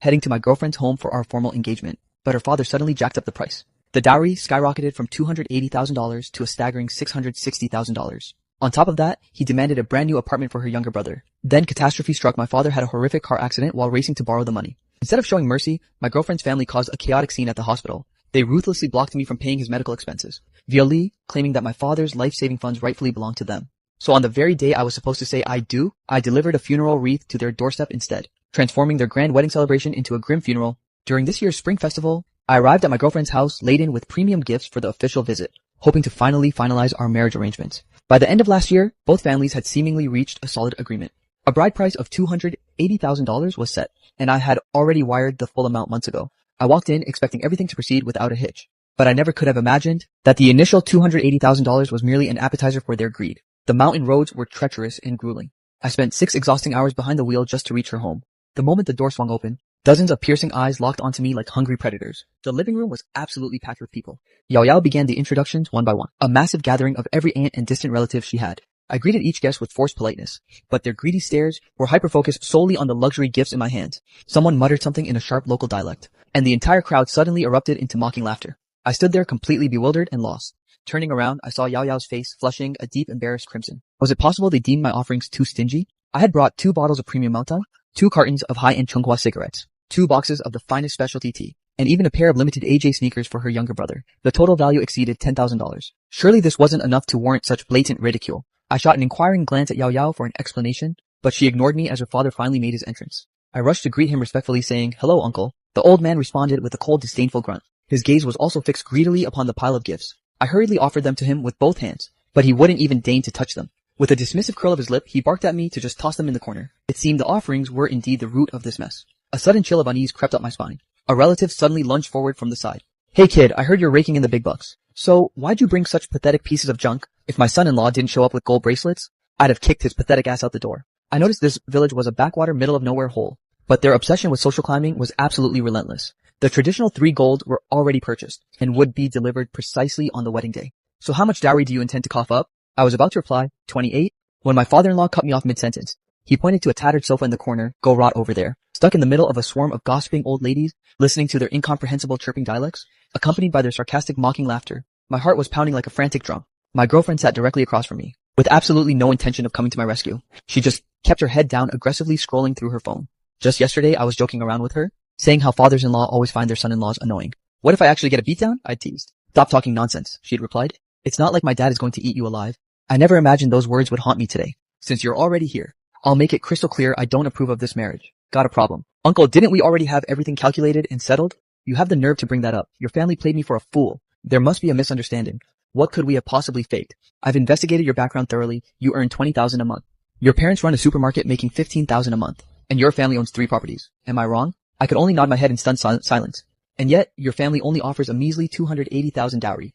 heading to my girlfriend's home for our formal engagement, but her father suddenly jacked up the price. The dowry skyrocketed from $280,000 to a staggering $660,000. On top of that, he demanded a brand new apartment for her younger brother. Then catastrophe struck. My father had a horrific car accident while racing to borrow the money. Instead of showing mercy, my girlfriend's family caused a chaotic scene at the hospital. They ruthlessly blocked me from paying his medical expenses, via claiming that my father's life-saving funds rightfully belonged to them. So on the very day I was supposed to say I do, I delivered a funeral wreath to their doorstep instead, transforming their grand wedding celebration into a grim funeral. During this year's spring festival, I arrived at my girlfriend's house laden with premium gifts for the official visit, hoping to finally finalize our marriage arrangements. By the end of last year, both families had seemingly reached a solid agreement. A bride price of $280,000 was set, and I had already wired the full amount months ago. I walked in expecting everything to proceed without a hitch, but I never could have imagined that the initial $280,000 was merely an appetizer for their greed. The mountain roads were treacherous and grueling. I spent 6 exhausting hours behind the wheel just to reach her home. The moment the door swung open, dozens of piercing eyes locked onto me like hungry predators. The living room was absolutely packed with people. Yao Yao began the introductions one by one, a massive gathering of every aunt and distant relative she had. I greeted each guest with forced politeness, but their greedy stares were hyper-focused solely on the luxury gifts in my hands. Someone muttered something in a sharp local dialect, and the entire crowd suddenly erupted into mocking laughter. I stood there completely bewildered and lost. Turning around, I saw Yao Yao's face flushing a deep embarrassed crimson. Was it possible they deemed my offerings too stingy? I had brought 2 bottles of premium Maotang, 2 cartons of high-end Chunghua cigarettes, 2 boxes of the finest specialty tea, and even a pair of limited AJ sneakers for her younger brother. The total value exceeded $10,000. Surely this wasn't enough to warrant such blatant ridicule. I shot an inquiring glance at Yao Yao for an explanation, but she ignored me as her father finally made his entrance. I rushed to greet him respectfully, saying, "Hello, uncle." The old man responded with a cold, disdainful grunt. His gaze was also fixed greedily upon the pile of gifts. I hurriedly offered them to him with both hands, but he wouldn't even deign to touch them. With a dismissive curl of his lip, he barked at me to just toss them in the corner. It seemed the offerings were indeed the root of this mess. A sudden chill of unease crept up my spine. A relative suddenly lunged forward from the side. "Hey kid, I heard you're raking in the big bucks. So, why'd you bring such pathetic pieces of junk? If my son-in-law didn't show up with gold bracelets, I'd have kicked his pathetic ass out the door." I noticed this village was a backwater middle-of-nowhere hole, but their obsession with social climbing was absolutely relentless. The traditional 3 gold were already purchased, and would be delivered precisely on the wedding day. "So how much dowry do you intend to cough up?" I was about to reply, 28, when my father-in-law cut me off mid-sentence. He pointed to a tattered sofa in the corner. "Go rot over there." Stuck in the middle of a swarm of gossiping old ladies, listening to their incomprehensible chirping dialects, accompanied by their sarcastic mocking laughter, my heart was pounding like a frantic drum. My girlfriend sat directly across from me, with absolutely no intention of coming to my rescue. She just kept her head down, aggressively scrolling through her phone. Just yesterday, I was joking around with her, saying how fathers-in-law always find their son-in-laws annoying. "What if I actually get a beatdown?" I'd teased. "Stop talking nonsense," she'd replied. "It's not like my dad is going to eat you alive." I never imagined those words would haunt me today. "Since you're already here, I'll make it crystal clear I don't approve of this marriage." "Got a problem." "Uncle, didn't we already have everything calculated and settled?" "You have the nerve to bring that up. Your family played me for a fool. There must be a misunderstanding. What could we have possibly faked? I've investigated your background thoroughly. You earn $20,000 a month. Your parents run a supermarket making $15,000 a month, and your family owns 3 properties. Am I wrong?" I could only nod my head in stunned silence. "And yet, your family only offers a measly $280,000 dowry."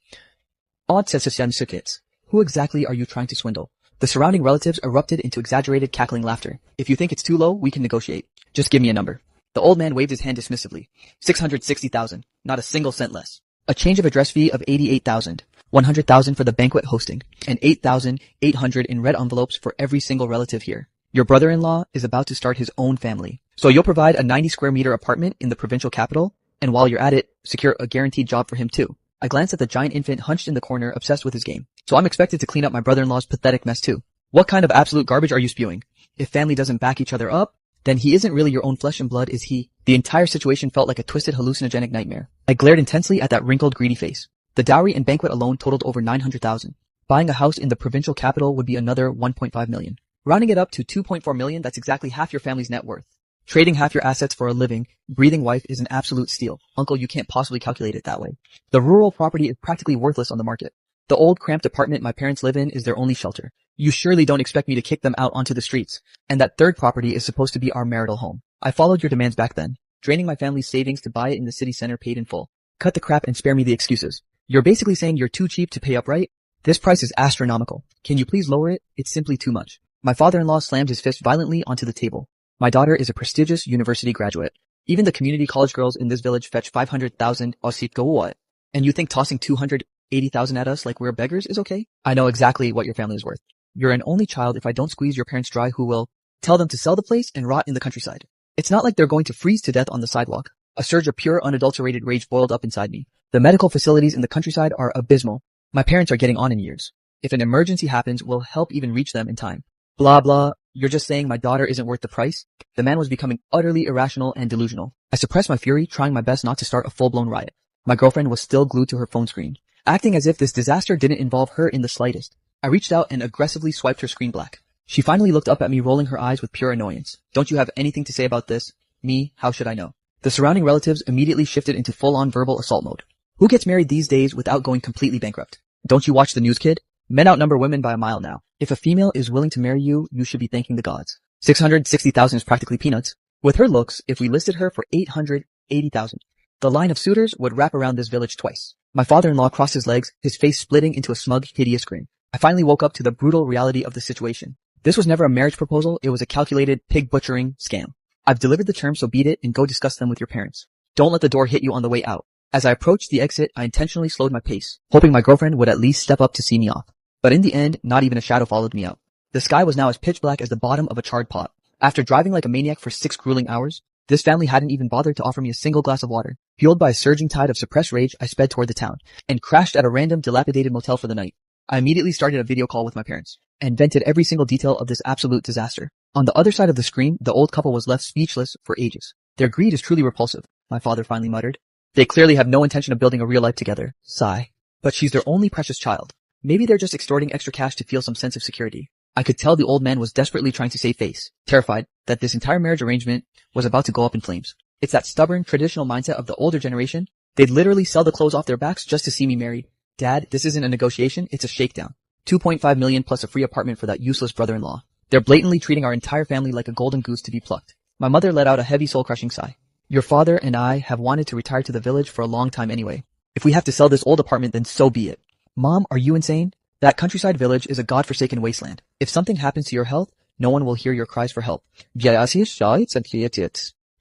"Odd," says Sukits. "Who exactly are you trying to swindle?" The surrounding relatives erupted into exaggerated cackling laughter. "If you think it's too low, we can negotiate. Just give me a number." The old man waved his hand dismissively. $660,000, not a single cent less. A change of address fee of $88,000, $100,000 for the banquet hosting, and $8,800 in red envelopes for every single relative here. Your brother-in-law is about to start his own family. So you'll provide a 90 square meter apartment in the provincial capital, and while you're at it, secure a guaranteed job for him too. I glanced at the giant infant hunched in the corner, obsessed with his game. So I'm expected to clean up my brother-in-law's pathetic mess too. What kind of absolute garbage are you spewing? If family doesn't back each other up, then he isn't really your own flesh and blood, is he? The entire situation felt like a twisted hallucinogenic nightmare. I glared intensely at that wrinkled, greedy face. The dowry and banquet alone totaled over $900,000. Buying a house in the provincial capital would be another $1.5 million. Rounding it up to $2.4 million, that's exactly half your family's net worth. Trading half your assets for a living, breathing wife is an absolute steal. Uncle, you can't possibly calculate it that way. The rural property is practically worthless on the market. The old cramped apartment my parents live in is their only shelter. You surely don't expect me to kick them out onto the streets. And that third property is supposed to be our marital home. I followed your demands back then, draining my family's savings to buy it in the city center paid in full. Cut the crap and spare me the excuses. You're basically saying you're too cheap to pay up, right? This price is astronomical. Can you please lower it? It's simply too much. My father-in-law slammed his fist violently onto the table. My daughter is a prestigious university graduate. Even the community college girls in this village fetch 500,000 osit go. And you think tossing 280,000 at us like we're beggars is okay? I know exactly what your family is worth. You're an only child. If I don't squeeze your parents dry, who will? Tell them to sell the place and rot in the countryside. It's not like they're going to freeze to death on the sidewalk. A surge of pure, unadulterated rage boiled up inside me. The medical facilities in the countryside are abysmal. My parents are getting on in years. If an emergency happens, we'll help even reach them in time. Blah blah, you're just saying my daughter isn't worth the price? The man was becoming utterly irrational and delusional. I suppressed my fury, trying my best not to start a full-blown riot. My girlfriend was still glued to her phone screen, acting as if this disaster didn't involve her in the slightest. I reached out and aggressively swiped her screen black. She finally looked up at me, rolling her eyes with pure annoyance. Don't you have anything to say about this? Me, how should I know? The surrounding relatives immediately shifted into full-on verbal assault mode. Who gets married these days without going completely bankrupt? Don't you watch the news, kid? Men outnumber women by a mile now. If a female is willing to marry you, you should be thanking the gods. 660,000 is practically peanuts. With her looks, if we listed her for 880,000, the line of suitors would wrap around this village twice. My father-in-law crossed his legs, his face splitting into a smug, hideous grin. I finally woke up to the brutal reality of the situation. This was never a marriage proposal, it was a calculated, pig-butchering scam. I've delivered the terms, so beat it and go discuss them with your parents. Don't let the door hit you on the way out. As I approached the exit, I intentionally slowed my pace, hoping my girlfriend would at least step up to see me off. But in the end, not even a shadow followed me out. The sky was now as pitch black as the bottom of a charred pot. After driving like a maniac for 6 grueling hours, this family hadn't even bothered to offer me a single glass of water. Fueled by a surging tide of suppressed rage, I sped toward the town and crashed at a random dilapidated motel for the night. I immediately started a video call with my parents and vented every single detail of this absolute disaster. On the other side of the screen, the old couple was left speechless for ages. Their greed is truly repulsive, my father finally muttered. They clearly have no intention of building a real life together. Sigh. But she's their only precious child. Maybe they're just extorting extra cash to feel some sense of security. I could tell the old man was desperately trying to save face, terrified that this entire marriage arrangement was about to go up in flames. It's that stubborn, traditional mindset of the older generation. They'd literally sell the clothes off their backs just to see me married. Dad, this isn't a negotiation, it's a shakedown. 2.5 million plus a free apartment for that useless brother-in-law. They're blatantly treating our entire family like a golden goose to be plucked. My mother let out a heavy soul-crushing sigh. Your father and I have wanted to retire to the village for a long time anyway. If we have to sell this old apartment, then so be it. Mom, are you insane? That countryside village is a godforsaken wasteland. If something happens to your health, no one will hear your cries for help. Do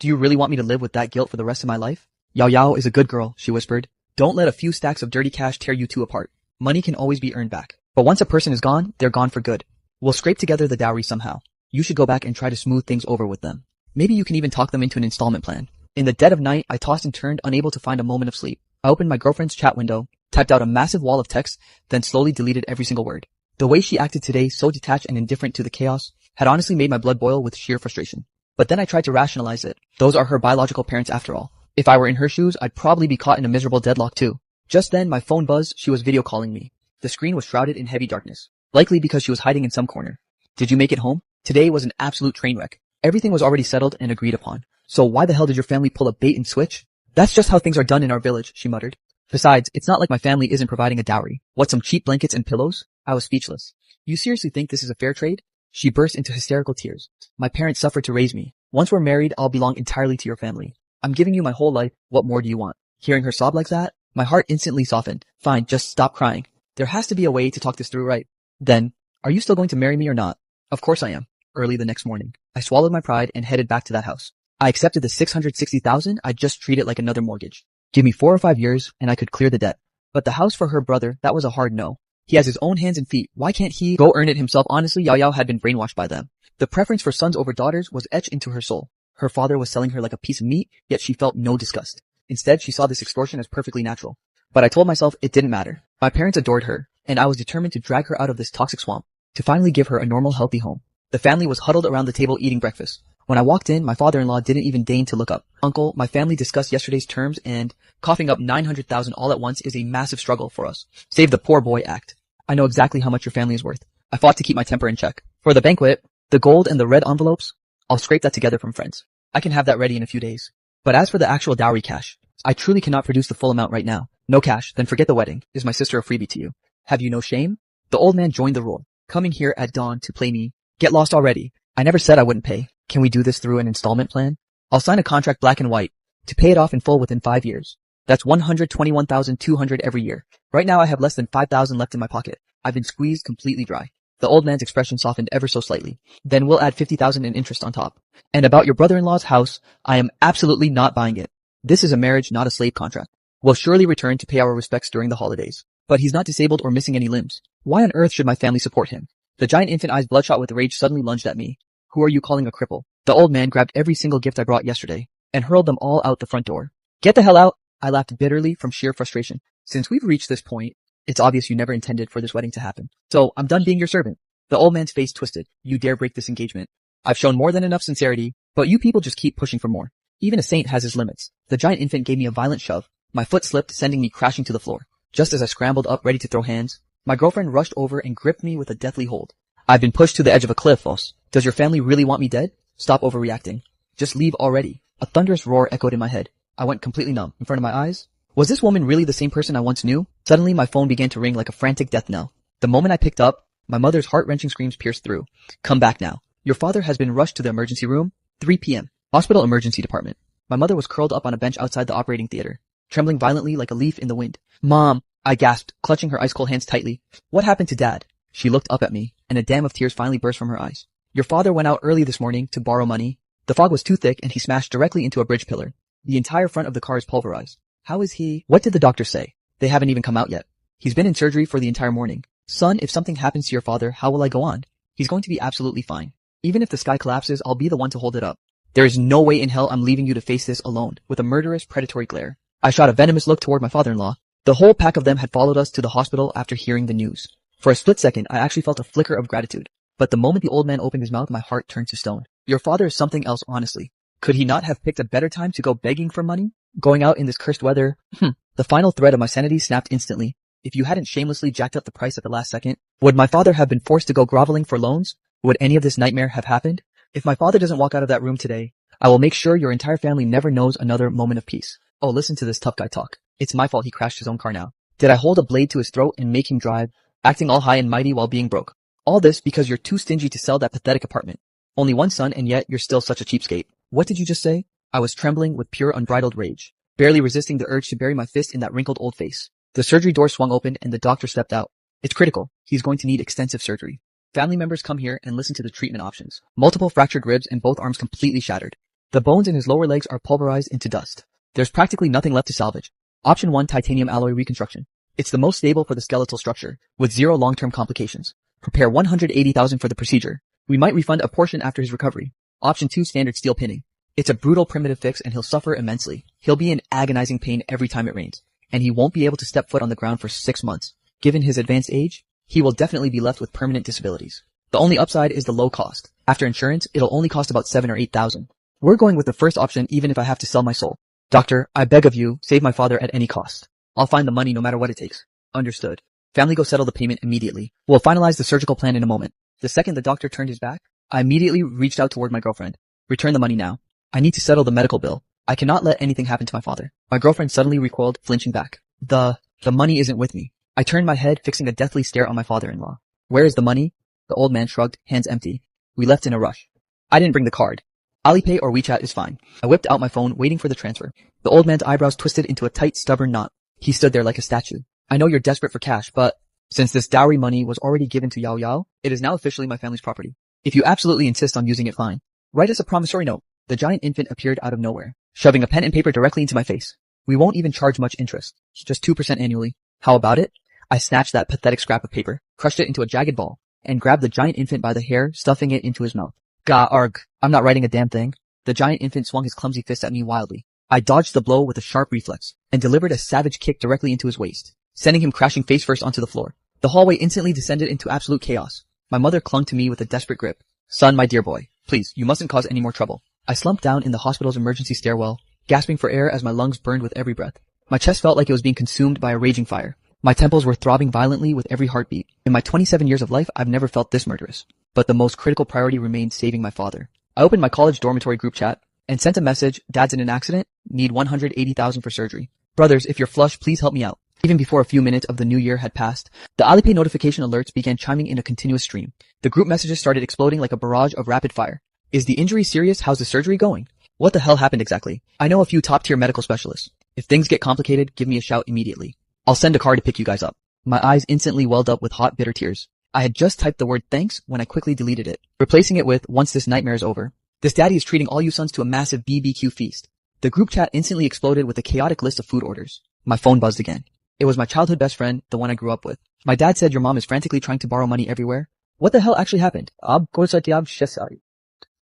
you really want me to live with that guilt for the rest of my life? Yao Yao is a good girl, she whispered. Don't let a few stacks of dirty cash tear you two apart. Money can always be earned back. But once a person is gone, they're gone for good. We'll scrape together the dowry somehow. You should go back and try to smooth things over with them. Maybe you can even talk them into an installment plan. In the dead of night, I tossed and turned, unable to find a moment of sleep. I opened my girlfriend's chat window, typed out a massive wall of text, then slowly deleted every single word. The way she acted today, so detached and indifferent to the chaos, had honestly made my blood boil with sheer frustration. But then I tried to rationalize it. Those are her biological parents after all. If I were in her shoes, I'd probably be caught in a miserable deadlock too. Just then, my phone buzzed. She was video calling me. The screen was shrouded in heavy darkness, likely because she was hiding in some corner. Did you make it home? Today was an absolute train wreck. Everything was already settled and agreed upon. So why the hell did your family pull a bait and switch? That's just how things are done in our village, she muttered. Besides, it's not like my family isn't providing a dowry. What, some cheap blankets and pillows? I was speechless. You seriously think this is a fair trade? She burst into hysterical tears. My parents suffered to raise me. Once we're married, I'll belong entirely to your family. I'm giving you my whole life. What more do you want? Hearing her sob like that, my heart instantly softened. Fine, just stop crying. There has to be a way to talk this through, right? Then, are you still going to marry me or not? Of course I am. Early the next morning, I swallowed my pride and headed back to that house. I accepted the 660,000. I'd just treat it like another mortgage. Give me 4 or 5 years and I could clear the debt. But the house for her brother, that was a hard no. He has his own hands and feet. Why can't he go earn it himself? Honestly, Yao Yao had been brainwashed by them. The preference for sons over daughters was etched into her soul. Her father was selling her like a piece of meat, yet she felt no disgust. Instead, she saw this extortion as perfectly natural. But I told myself it didn't matter. My parents adored her, and I was determined to drag her out of this toxic swamp, to finally give her a normal, healthy home. The family was huddled around the table eating breakfast. When I walked in, my father-in-law didn't even deign to look up. Uncle, my family discussed yesterday's terms and coughing up 900,000 all at once is a massive struggle for us. Save the poor boy act. I know exactly how much your family is worth. I fought to keep my temper in check. For the banquet, the gold and the red envelopes, I'll scrape that together from friends. I can have that ready in a few days. But as for the actual dowry cash, I truly cannot produce the full amount right now. No cash, then forget the wedding. Is my sister a freebie to you? Have you no shame? The old man joined the roar. Coming here at dawn to play me. Get lost already. I never said I wouldn't pay. Can we do this through an installment plan? I'll sign a contract black and white to pay it off in full within 5 years. That's 121,200 every year. Right now I have less than 5,000 left in my pocket. I've been squeezed completely dry. The old man's expression softened ever so slightly. Then we'll add 50,000 in interest on top. And about your brother-in-law's house, I am absolutely not buying it. This is a marriage, not a slave contract. We'll surely return to pay our respects during the holidays. But he's not disabled or missing any limbs. Why on earth should my family support him? The giant infant eyes bloodshot with rage suddenly lunged at me. Who are you calling a cripple? The old man grabbed every single gift I brought yesterday and hurled them all out the front door. Get the hell out! I laughed bitterly from sheer frustration. Since we've reached this point, it's obvious you never intended for this wedding to happen. So I'm done being your servant. The old man's face twisted. You dare break this engagement. I've shown more than enough sincerity, but you people just keep pushing for more. Even a saint has his limits. The giant infant gave me a violent shove. My foot slipped, sending me crashing to the floor. Just as I scrambled up ready to throw hands, my girlfriend rushed over and gripped me with a deathly hold. I've been pushed to the edge of a cliff, boss. Does your family really want me dead? Stop overreacting. Just leave already. A thunderous roar echoed in my head. I went completely numb. In front of my eyes, was this woman really the same person I once knew? Suddenly, my phone began to ring like a frantic death knell. The moment I picked up, my mother's heart-wrenching screams pierced through. Come back now. Your father has been rushed to the emergency room. 3 p.m. Hospital emergency department. My mother was curled up on a bench outside the operating theater, trembling violently like a leaf in the wind. Mom, I gasped, clutching her ice-cold hands tightly. What happened to Dad? She looked up at me, and a dam of tears finally burst from her eyes. Your father went out early this morning to borrow money. The fog was too thick, and he smashed directly into a bridge pillar. The entire front of the car is pulverized. How is he? What did the doctor say? They haven't even come out yet. He's been in surgery for the entire morning. Son, if something happens to your father, how will I go on? He's going to be absolutely fine. Even if the sky collapses, I'll be the one to hold it up. There is no way in hell I'm leaving you to face this alone, with a murderous, predatory glare. I shot a venomous look toward my father-in-law. The whole pack of them had followed us to the hospital after hearing the news. For a split second, I actually felt a flicker of gratitude. But the moment the old man opened his mouth, my heart turned to stone. Your father is something else, honestly. Could he not have picked a better time to go begging for money? Going out in this cursed weather? The final thread of my sanity snapped instantly. If you hadn't shamelessly jacked up the price at the last second, would my father have been forced to go groveling for loans? Would any of this nightmare have happened? If my father doesn't walk out of that room today, I will make sure your entire family never knows another moment of peace. Oh, listen to this tough guy talk. It's my fault he crashed his own car now. Did I hold a blade to his throat and make him drive, acting all high and mighty while being broke? All this because you're too stingy to sell that pathetic apartment. Only one son, and yet you're still such a cheapskate. What did you just say? I was trembling with pure unbridled rage, barely resisting the urge to bury my fist in that wrinkled old face. The surgery door swung open and the doctor stepped out. It's critical. He's going to need extensive surgery. Family members come here and listen to the treatment options. Multiple fractured ribs and both arms completely shattered. The bones in his lower legs are pulverized into dust. There's practically nothing left to salvage. Option 1, titanium alloy reconstruction. It's the most stable for the skeletal structure, with zero long-term complications. Prepare $180,000 for the procedure. We might refund a portion after his recovery. Option 2, standard steel pinning. It's a brutal primitive fix and he'll suffer immensely. He'll be in agonizing pain every time it rains, and he won't be able to step foot on the ground for 6 months. Given his advanced age, he will definitely be left with permanent disabilities. The only upside is the low cost. After insurance, it'll only cost about $7,000 or $8,000. We're going with the first option even if I have to sell my soul. Doctor, I beg of you, save my father at any cost. I'll find the money no matter what it takes. Understood. Family, go settle the payment immediately. We'll finalize the surgical plan in a moment. The second the doctor turned his back, I immediately reached out toward my girlfriend. Return the money now. I need to settle the medical bill. I cannot let anything happen to my father. My girlfriend suddenly recoiled, flinching back. The money isn't with me. I turned my head, fixing a deathly stare on my father-in-law. Where is the money? The old man shrugged, hands empty. We left in a rush. I didn't bring the card. Alipay or WeChat is fine. I whipped out my phone, waiting for the transfer. The old man's eyebrows twisted into a tight, stubborn knot. He stood there like a statue. I know you're desperate for cash, but since this dowry money was already given to Yao Yao, it is now officially my family's property. If you absolutely insist on using it, fine. Write us a promissory note. The giant infant appeared out of nowhere, shoving a pen and paper directly into my face. We won't even charge much interest. Just 2% annually. How about it? I snatched that pathetic scrap of paper, crushed it into a jagged ball, and grabbed the giant infant by the hair, stuffing it into his mouth. Gah, arg. I'm not writing a damn thing. The giant infant swung his clumsy fist at me wildly. I dodged the blow with a sharp reflex, and delivered a savage kick directly into his waist, sending him crashing face first onto the floor. The hallway instantly descended into absolute chaos. My mother clung to me with a desperate grip. Son, my dear boy, please, you mustn't cause any more trouble. I slumped down in the hospital's emergency stairwell, gasping for air as my lungs burned with every breath. My chest felt like it was being consumed by a raging fire. My temples were throbbing violently with every heartbeat. In my 27 years of life, I've never felt this murderous. But the most critical priority remained saving my father. I opened my college dormitory group chat and sent a message, Dad's in an accident, need $180,000 for surgery. Brothers, if you're flush, please help me out. Even before a few minutes of the new year had passed, the Alipay notification alerts began chiming in a continuous stream. The group messages started exploding like a barrage of rapid fire. Is the injury serious? How's the surgery going? What the hell happened exactly? I know a few top-tier medical specialists. If things get complicated, give me a shout immediately. I'll send a car to pick you guys up. My eyes instantly welled up with hot, bitter tears. I had just typed the word thanks when I quickly deleted it, replacing it with once this nightmare is over. This daddy is treating all you sons to a massive BBQ feast. The group chat instantly exploded with a chaotic list of food orders. My phone buzzed again. It was my childhood best friend, the one I grew up with. My dad said your mom is frantically trying to borrow money everywhere. What the hell actually happened?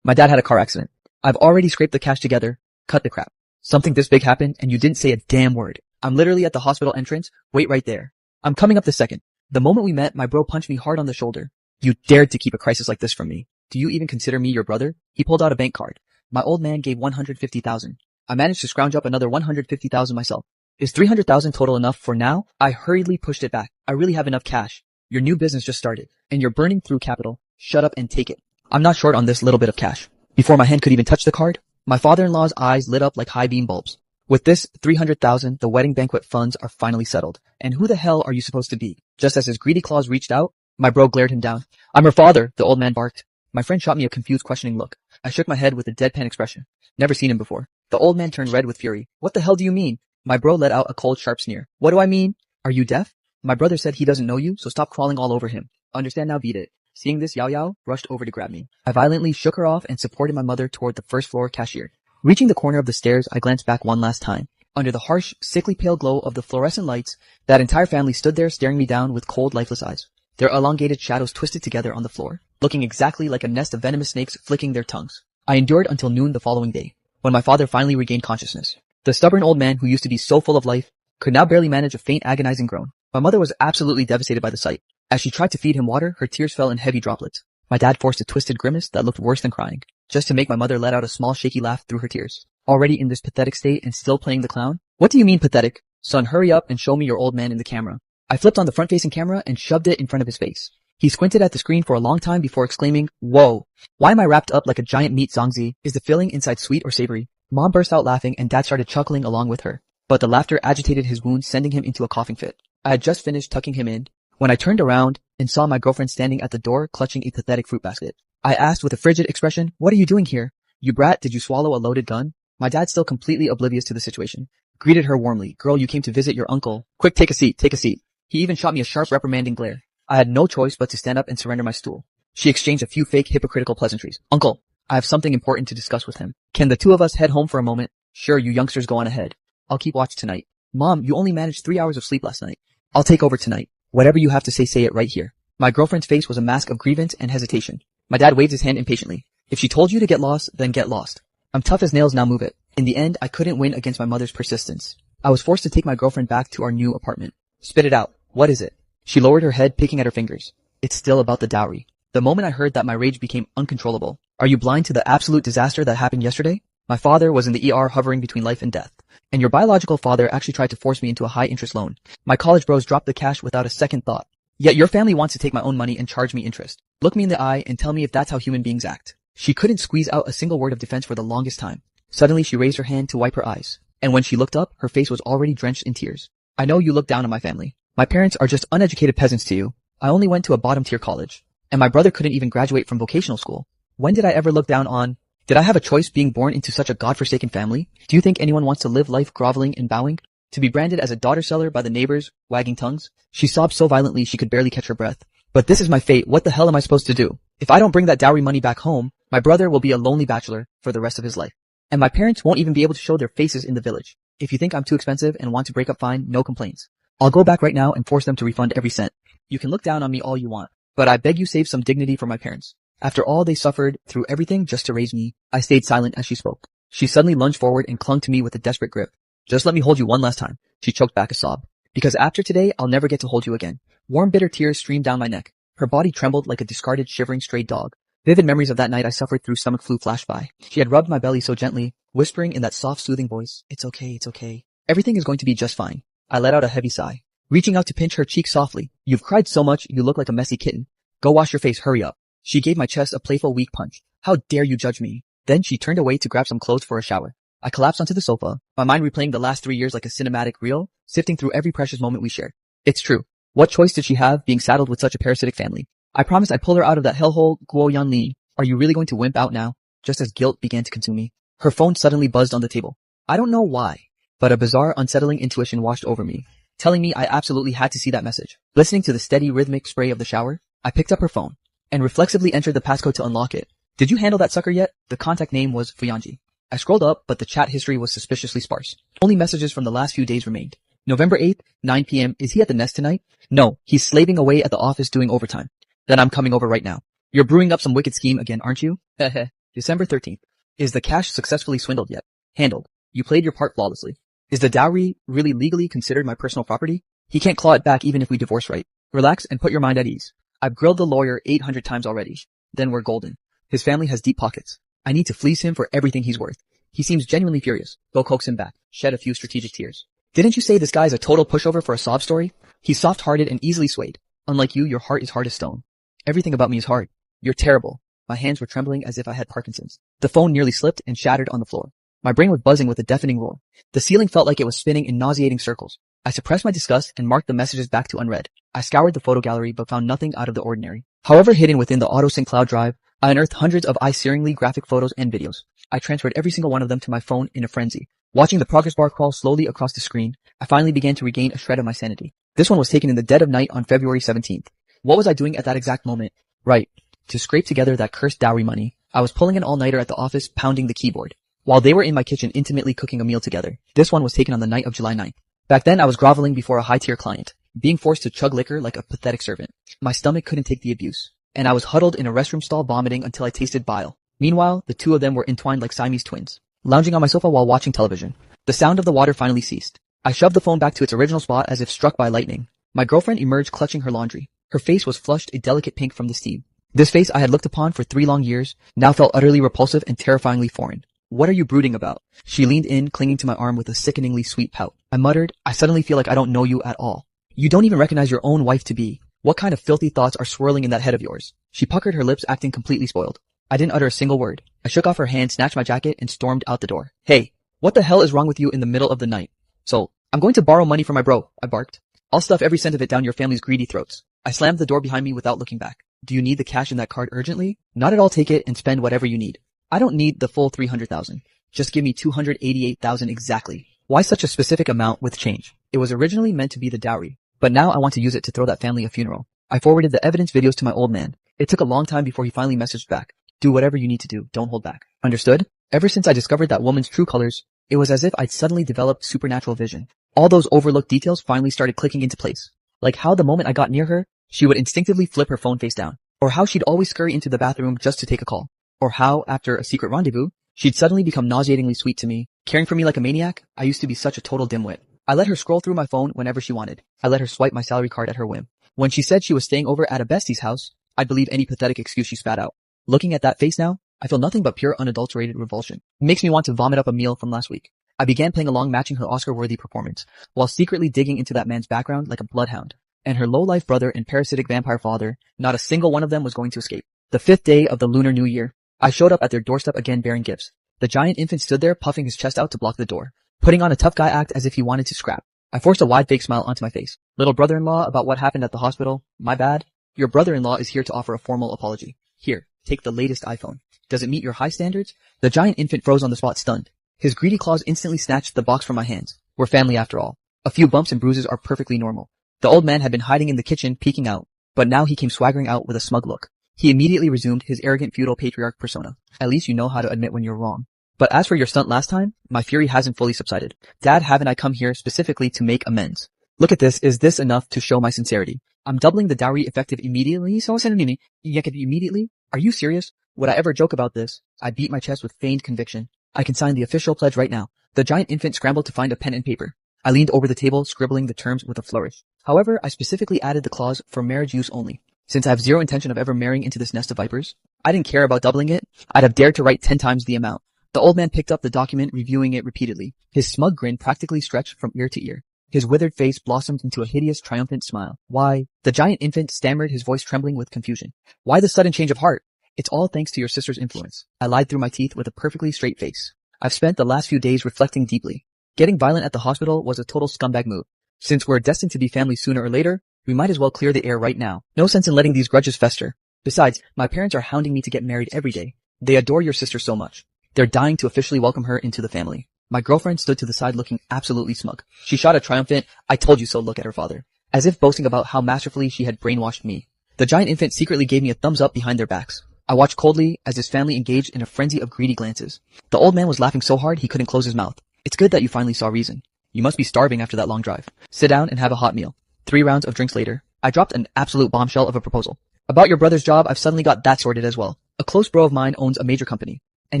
My dad had a car accident. I've already scraped the cash together. Cut the crap. Something this big happened and you didn't say a damn word. I'm literally at the hospital entrance. Wait right there. I'm coming up the second. The moment we met, my bro punched me hard on the shoulder. You dared to keep a crisis like this from me. Do you even consider me your brother? He pulled out a bank card. My old man gave 150,000. I managed to scrounge up another 150,000 myself. Is 300,000 total enough for now? I hurriedly pushed it back. I really have enough cash. Your new business just started, and you're burning through capital. Shut up and take it. I'm not short on this little bit of cash. Before my hand could even touch the card, my father-in-law's eyes lit up like high beam bulbs. With this 300,000, the wedding banquet funds are finally settled. And who the hell are you supposed to be? Just as his greedy claws reached out, my bro glared him down. I'm her father, the old man barked. My friend shot me a confused, questioning look. I shook my head with a deadpan expression. Never seen him before. The old man turned red with fury. What the hell do you mean? My bro let out a cold, sharp sneer. What do I mean? Are you deaf? My brother said he doesn't know you, so stop crawling all over him. Understand now, beat it. Seeing this, Yao Yao rushed over to grab me. I violently shook her off and supported my mother toward the first floor cashier. Reaching the corner of the stairs, I glanced back one last time. Under the harsh, sickly pale glow of the fluorescent lights, that entire family stood there staring me down with cold, lifeless eyes. Their elongated shadows twisted together on the floor, looking exactly like a nest of venomous snakes flicking their tongues. I endured until noon the following day, when my father finally regained consciousness. The stubborn old man who used to be so full of life could now barely manage a faint, agonizing groan. My mother was absolutely devastated by the sight. As she tried to feed him water, her tears fell in heavy droplets. My dad forced a twisted grimace that looked worse than crying, just to make my mother let out a small, shaky laugh through her tears. Already in this pathetic state and still playing the clown? What do you mean pathetic? Son, hurry up and show me your old man in the camera. I flipped on the front-facing camera and shoved it in front of his face. He squinted at the screen for a long time before exclaiming, Whoa! Why am I wrapped up like a giant meat zongzi? Is the filling inside sweet or savory? Mom burst out laughing and Dad started chuckling along with her. But the laughter agitated his wound, sending him into a coughing fit. I had just finished tucking him in when I turned around and saw my girlfriend standing at the door clutching a pathetic fruit basket. I asked with a frigid expression, What are you doing here? You brat, did you swallow a loaded gun? My dad, still completely oblivious to the situation, greeted her warmly. Girl, you came to visit your uncle. Quick, take a seat, take a seat. He even shot me a sharp reprimanding glare. I had no choice but to stand up and surrender my stool. She exchanged a few fake hypocritical pleasantries. Uncle, I have something important to discuss with him. Can the two of us head home for a moment? Sure, you youngsters go on ahead. I'll keep watch tonight. Mom, you only managed 3 hours of sleep last night. I'll take over tonight. Whatever you have to say it right here. My girlfriend's face was a mask of grievance and hesitation. My dad waved his hand impatiently. If she told you to get lost, then get lost. I'm tough as nails, now move it. In the end, I couldn't win against my mother's persistence. I was forced to take my girlfriend back to our new apartment. Spit it out. What is it? She lowered her head, picking at her fingers. It's still about the dowry. The moment I heard that, my rage became uncontrollable. Are you blind to the absolute disaster that happened yesterday? My father was in the ER hovering between life and death. And your biological father actually tried to force me into a high-interest loan. My college bros dropped the cash without a second thought. Yet your family wants to take my own money and charge me interest. Look me in the eye and tell me if that's how human beings act. She couldn't squeeze out a single word of defense for the longest time. Suddenly she raised her hand to wipe her eyes. And when she looked up, her face was already drenched in tears. I know you look down on my family. My parents are just uneducated peasants to you. I only went to a bottom-tier college. And my brother couldn't even graduate from vocational school. When did I ever look down on? Did I have a choice being born into such a godforsaken family? Do you think anyone wants to live life groveling and bowing? To be branded as a daughter seller by the neighbors, wagging tongues? She sobbed so violently she could barely catch her breath. But this is my fate. What the hell am I supposed to do? If I don't bring that dowry money back home, my brother will be a lonely bachelor for the rest of his life. And my parents won't even be able to show their faces in the village. If you think I'm too expensive and want to break up, fine, no complaints. I'll go back right now and force them to refund every cent. You can look down on me all you want, but I beg you save some dignity for my parents. After all they suffered through everything just to raise me, I stayed silent as she spoke. She suddenly lunged forward and clung to me with a desperate grip. Just let me hold you one last time. She choked back a sob. Because after today, I'll never get to hold you again. Warm, bitter tears streamed down my neck. Her body trembled like a discarded, shivering stray dog. Vivid memories of that night I suffered through stomach flu flashed by. She had rubbed my belly so gently, whispering in that soft, soothing voice, It's okay, it's okay. Everything is going to be just fine. I let out a heavy sigh, reaching out to pinch her cheek softly. You've cried so much, you look like a messy kitten. Go wash your face, hurry up. She gave my chest a playful, weak punch. How dare you judge me? Then she turned away to grab some clothes for a shower. I collapsed onto the sofa, my mind replaying the last 3 years like a cinematic reel, sifting through every precious moment we shared. It's true. What choice did she have, being saddled with such a parasitic family? I promised I'd pull her out of that hellhole, Guo Yanli. Are you really going to wimp out now? Just as guilt began to consume me. Her phone suddenly buzzed on the table. I don't know why, but a bizarre, unsettling intuition washed over me, telling me I absolutely had to see that message. Listening to the steady, rhythmic spray of the shower, I picked up her phone and reflexively entered the passcode to unlock it. Did you handle that sucker yet? The contact name was Fuyanji. I scrolled up, but the chat history was suspiciously sparse. Only messages from the last few days remained. November 8th, 9 p.m. Is he at the nest tonight? No, he's slaving away at the office doing overtime. Then I'm coming over right now. You're brewing up some wicked scheme again, aren't you? Heh. December 13th. Is the cash successfully swindled yet? Handled. You played your part flawlessly. Is the dowry really legally considered my personal property? He can't claw it back even if we divorce right. Relax and put your mind at ease. I've grilled the lawyer 800 times already. Then we're golden. His family has deep pockets. I need to fleece him for everything he's worth. He seems genuinely furious. Go coax him back. Shed a few strategic tears. Didn't you say this guy is a total pushover for a sob story? He's soft-hearted and easily swayed. Unlike you, your heart is hard as stone. Everything about me is hard. You're terrible. My hands were trembling as if I had Parkinson's. The phone nearly slipped and shattered on the floor. My brain was buzzing with a deafening roar. The ceiling felt like it was spinning in nauseating circles. I suppressed my disgust and marked the messages back to unread. I scoured the photo gallery but found nothing out of the ordinary. However, hidden within the AutoSync cloud drive, I unearthed hundreds of eye-searingly graphic photos and videos. I transferred every single one of them to my phone in a frenzy. Watching the progress bar crawl slowly across the screen, I finally began to regain a shred of my sanity. This one was taken in the dead of night on February 17th. What was I doing at that exact moment? Right. To scrape together that cursed dowry money, I was pulling an all-nighter at the office, pounding the keyboard, while they were in my kitchen intimately cooking a meal together. This one was taken on the night of July 9th. Back then, I was groveling before a high-tier client, being forced to chug liquor like a pathetic servant. My stomach couldn't take the abuse, and I was huddled in a restroom stall vomiting until I tasted bile. Meanwhile, the two of them were entwined like Siamese twins, lounging on my sofa while watching television. The sound of the water finally ceased. I shoved the phone back to its original spot as if struck by lightning. My girlfriend emerged clutching her laundry. Her face was flushed a delicate pink from the steam. This face I had looked upon for 3 long years now felt utterly repulsive and terrifyingly foreign. What are you brooding about? She leaned in, clinging to my arm with a sickeningly sweet pout. I muttered, I suddenly feel like I don't know you at all. You don't even recognize your own wife-to-be. What kind of filthy thoughts are swirling in that head of yours? She puckered her lips, acting completely spoiled. I didn't utter a single word. I shook off her hand, snatched my jacket, and stormed out the door. Hey, what the hell is wrong with you in the middle of the night? So, I'm going to borrow money from my bro, I barked. I'll stuff every cent of it down your family's greedy throats. I slammed the door behind me without looking back. Do you need the cash in that card urgently? Not at all. Take it and spend whatever you need. I don't need the full 300,000. Just give me 288,000 exactly. Why such a specific amount with change? It was originally meant to be the dowry, but now I want to use it to throw that family a funeral. I forwarded the evidence videos to my old man. It took a long time before he finally messaged back. Do whatever you need to do. Don't hold back. Understood? Ever since I discovered that woman's true colors, it was as if I'd suddenly developed supernatural vision. All those overlooked details finally started clicking into place. Like how the moment I got near her, she would instinctively flip her phone face down. Or how she'd always scurry into the bathroom just to take a call. Or how, after a secret rendezvous, she'd suddenly become nauseatingly sweet to me, caring for me like a maniac. I used to be such a total dimwit. I let her scroll through my phone whenever she wanted. I let her swipe my salary card at her whim. When she said she was staying over at a bestie's house, I'd believe any pathetic excuse she spat out. Looking at that face now, I feel nothing but pure unadulterated revulsion. It makes me want to vomit up a meal from last week. I began playing along, matching her Oscar-worthy performance, while secretly digging into that man's background like a bloodhound. And her low-life brother and parasitic vampire father, not a single one of them was going to escape. The 5th day of the Lunar New Year, I showed up at their doorstep again bearing gifts. The giant infant stood there, puffing his chest out to block the door, putting on a tough guy act as if he wanted to scrap. I forced a wide fake smile onto my face. Little brother-in-law, about what happened at the hospital, my bad. Your brother-in-law is here to offer a formal apology. Here, take the latest iPhone. Does it meet your high standards? The giant infant froze on the spot, stunned. His greedy claws instantly snatched the box from my hands. We're family after all. A few bumps and bruises are perfectly normal. The old man had been hiding in the kitchen, peeking out, but now he came swaggering out with a smug look. He immediately resumed his arrogant feudal patriarch persona. At least you know how to admit when you're wrong. But as for your stunt last time, my fury hasn't fully subsided. Dad, haven't I come here specifically to make amends? Look at this. Is this enough to show my sincerity? I'm doubling the dowry effective immediately. Immediately? Are you serious? Would I ever joke about this? I beat my chest with feigned conviction. I can sign the official pledge right now. The giant infant scrambled to find a pen and paper. I leaned over the table, scribbling the terms with a flourish. However, I specifically added the clause for marriage use only. Since I have zero intention of ever marrying into this nest of vipers, I didn't care about doubling it. I'd have dared to write 10 times the amount. The old man picked up the document, reviewing it repeatedly. His smug grin practically stretched from ear to ear. His withered face blossomed into a hideous, triumphant smile. Why? The giant infant stammered, his voice trembling with confusion. Why the sudden change of heart? It's all thanks to your sister's influence. I lied through my teeth with a perfectly straight face. I've spent the last few days reflecting deeply. Getting violent at the hospital was a total scumbag move. Since we're destined to be family sooner or later, we might as well clear the air right now. No sense in letting these grudges fester. Besides, my parents are hounding me to get married every day. They adore your sister so much. They're dying to officially welcome her into the family. My girlfriend stood to the side looking absolutely smug. She shot a triumphant, I told you so look at her father, as if boasting about how masterfully she had brainwashed me. The giant infant secretly gave me a thumbs up behind their backs. I watched coldly as his family engaged in a frenzy of greedy glances. The old man was laughing so hard he couldn't close his mouth. It's good that you finally saw reason. You must be starving after that long drive. Sit down and have a hot meal. 3 rounds of drinks later, I dropped an absolute bombshell of a proposal. About your brother's job, I've suddenly got that sorted as well. A close bro of mine owns a major company, and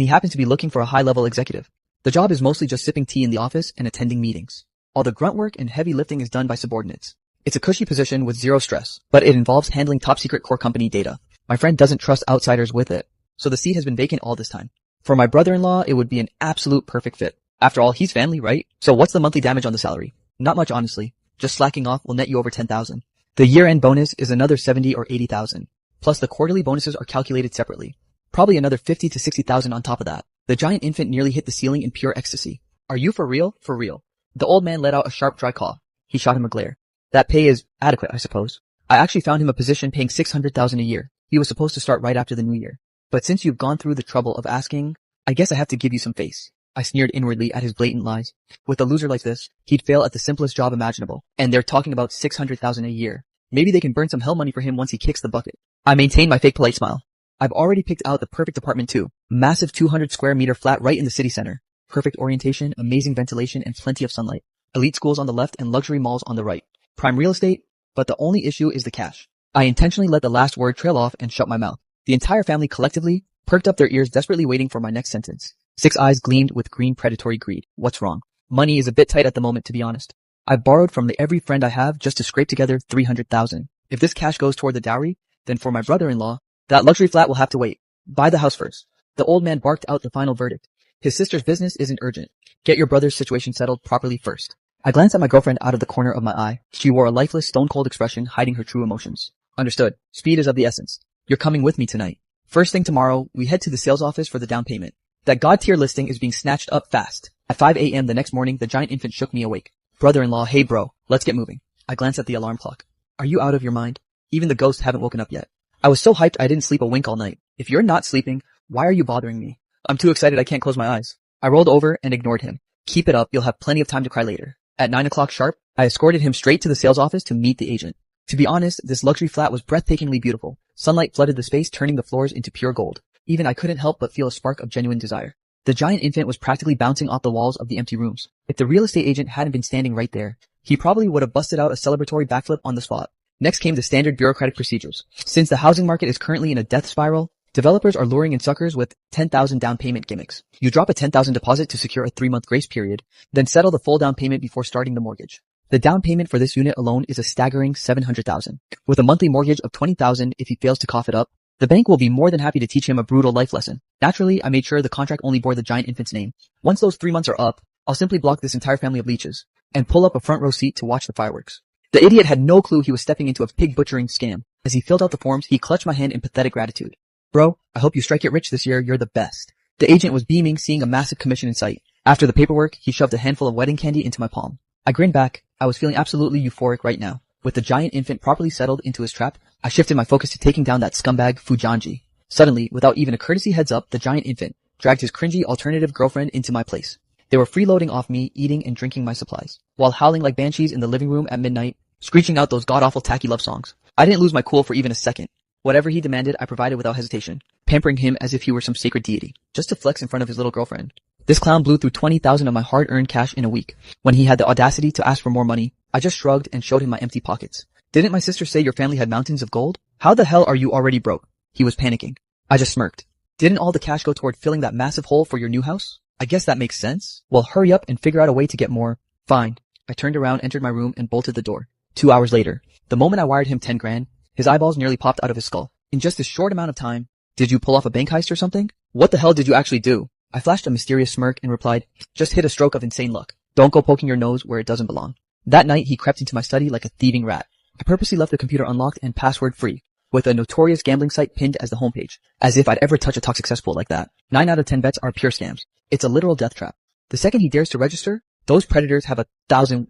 he happens to be looking for a high-level executive. The job is mostly just sipping tea in the office and attending meetings. All the grunt work and heavy lifting is done by subordinates. It's a cushy position with zero stress, but it involves handling top-secret core company data. My friend doesn't trust outsiders with it, so the seat has been vacant all this time. For my brother-in-law, it would be an absolute perfect fit. After all, he's family, right? So what's the monthly damage on the salary? Not much, honestly. Just slacking off will net you over 10,000. The year-end bonus is another 70 or 80,000. Plus the quarterly bonuses are calculated separately. Probably another 50 to 60,000 on top of that. The giant infant nearly hit the ceiling in pure ecstasy. Are you for real? For real. The old man let out a sharp, dry cough. He shot him a glare. That pay is adequate, I suppose. I actually found him a position paying 600,000 a year. He was supposed to start right after the new year. But since you've gone through the trouble of asking, I guess I have to give you some face. I sneered inwardly at his blatant lies. With a loser like this, he'd fail at the simplest job imaginable. And they're talking about 600,000 a year. Maybe they can burn some hell money for him once he kicks the bucket. I maintained my fake polite smile. I've already picked out the perfect apartment too. Massive 200 square meter flat right in the city center. Perfect orientation, amazing ventilation, and plenty of sunlight. Elite schools on the left and luxury malls on the right. Prime real estate, but the only issue is the cash. I intentionally let the last word trail off and shut my mouth. The entire family collectively perked up their ears, desperately waiting for my next sentence. 6 eyes gleamed with green predatory greed. What's wrong? Money is a bit tight at the moment, to be honest. I borrowed from every friend I have just to scrape together 300,000. If this cash goes toward the dowry, then for my brother-in-law, that luxury flat will have to wait. Buy the house first. The old man barked out the final verdict. His sister's business isn't urgent. Get your brother's situation settled properly first. I glanced at my girlfriend out of the corner of my eye. She wore a lifeless, stone-cold expression, hiding her true emotions. Understood. Speed is of the essence. You're coming with me tonight. First thing tomorrow, we head to the sales office for the down payment. That god-tier listing is being snatched up fast. At 5 a.m. the next morning, the giant infant shook me awake. Brother-in-law, hey bro, let's get moving. I glanced at the alarm clock. Are you out of your mind? Even the ghosts haven't woken up yet. I was so hyped I didn't sleep a wink all night. If you're not sleeping, why are you bothering me? I'm too excited I can't close my eyes. I rolled over and ignored him. Keep it up, you'll have plenty of time to cry later. At 9 o'clock sharp, I escorted him straight to the sales office to meet the agent. To be honest, this luxury flat was breathtakingly beautiful. Sunlight flooded the space, turning the floors into pure gold. Even I couldn't help but feel a spark of genuine desire. The giant infant was practically bouncing off the walls of the empty rooms. If the real estate agent hadn't been standing right there, he probably would have busted out a celebratory backflip on the spot. Next came the standard bureaucratic procedures. Since the housing market is currently in a death spiral, developers are luring in suckers with 10,000 down payment gimmicks. You drop a 10,000 deposit to secure a 3-month grace period, then settle the full down payment before starting the mortgage. The down payment for this unit alone is a staggering 700,000. With a monthly mortgage of 20,000 if he fails to cough it up, the bank will be more than happy to teach him a brutal life lesson. Naturally, I made sure the contract only bore the giant infant's name. Once those 3 months are up, I'll simply block this entire family of leeches and pull up a front row seat to watch the fireworks. The idiot had no clue he was stepping into a pig butchering scam. As he filled out the forms, he clutched my hand in pathetic gratitude. Bro, I hope you strike it rich this year. You're the best. The agent was beaming, seeing a massive commission in sight. After the paperwork, he shoved a handful of wedding candy into my palm. I grinned back. I was feeling absolutely euphoric right now. With the giant infant properly settled into his trap, I shifted my focus to taking down that scumbag Fujanji. Suddenly, without even a courtesy heads up, the giant infant dragged his cringy alternative girlfriend into my place. They were freeloading off me, eating and drinking my supplies, while howling like banshees in the living room at midnight, screeching out those god-awful tacky love songs. I didn't lose my cool for even a second. Whatever he demanded, I provided without hesitation, pampering him as if he were some sacred deity, just to flex in front of his little girlfriend. This clown blew through 20,000 of my hard-earned cash in a week. When he had the audacity to ask for more money, I just shrugged and showed him my empty pockets. Didn't my sister say your family had mountains of gold? How the hell are you already broke? He was panicking. I just smirked. Didn't all the cash go toward filling that massive hole for your new house? I guess that makes sense. Well, hurry up and figure out a way to get more. Fine. I turned around, entered my room, and bolted the door. 2 hours later, the moment I wired him 10 grand, his eyeballs nearly popped out of his skull. In just a short amount of time, did you pull off a bank heist or something? What the hell did you actually do? I flashed a mysterious smirk and replied, just hit a stroke of insane luck. Don't go poking your nose where it doesn't belong. That night, he crept into my study like a thieving rat. I purposely left the computer unlocked and password-free, with a notorious gambling site pinned as the homepage, as if I'd ever touch a toxic cesspool like that. 9 out of 10 bets are pure scams. It's a literal death trap. The second he dares to register, those predators have a thousand